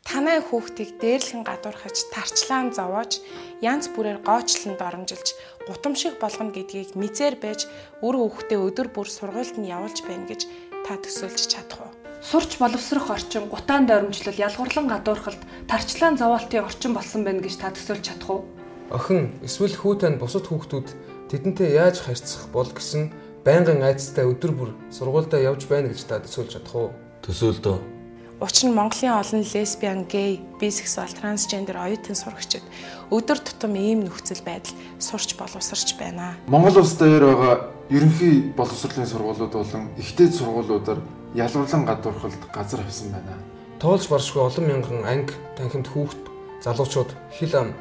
танай хүүхдийг дээрлэн гадуурхаж, тарчлаан зовоож, янз бүрээр гоочлон доромжилж, гутамшиг болгоно гэдгийг мэдээр байж үр хүүхдээ өдөр бүр сургуульд нь явуулж байна гэж та төсөөлж чадах уу? Сурч боловсрох орчин, гутаан доромжлол, ялгуурлан гадуурхалд, тарчлаан зовоолтын орчин болсон байна гэж та төсөөлж чадах уу? Охин эсвэл хүү тань бусад хүүхдүүд тэдэнтэй яаж харьцах бол гэсэн байнгын айцтай өдөр бүр сургуульдаа явж байна гэж та төсөөлж чадах уу? Төсөөлдөө. Учир нь Монголын олон лесбиан, гей, бисексуал, трансгендер оюутан сурагчид өдөр тутам ийм нөхцөл байдал сурч боловсарч байна. Монгол улс дээр байгаа ерөнхий боловсролын сургуулиуд болон ихтэй сургуулиудаар ялгуурлан гадуурхалд газар авсан байна. Тоолж баршгүй олон мянган анги, танхимд хүүхд, залуучууд хил ам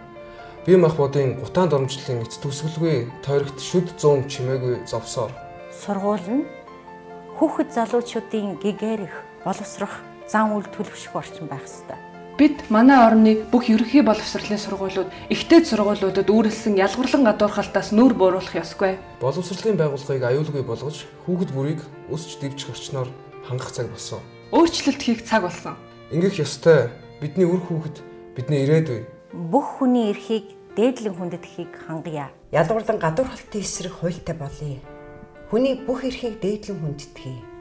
бие махбодын гутаан доромжлолын эц төсвөлгүй тойрогт шүд зүүн чимээгүй зовсоор. Сургууль нь хүүхэд залуучуудын гэгэрэх, боловсрох зан үйл төлөвшөх орчин байх ёстой. Бид манай орны бүх ерөнхий боловсролын сургуулиуд, ихтэй сургуулиудад үүрэлсэн ялгуурлан гадуурхалтаас нүүр бууруулах ёсгүй. Боловсролын байгууллагыг аюулгүй болгож хүүхэд бүрийг өсч дэвжих орчноор хангах цаг болсон. Өөрчлөлт хийх цаг болсон. Ингэх ёстой. Бидний үр хүүхэд, бидний ирээдүй. Бүх хүний эрхийг дээдлэн хүндэтгэхийг хангая. Ялгуурлан гадуурхалтын эсрэг хуультай болъё. Хүний бүх эрхийг дээдлэн хүндэтгэе.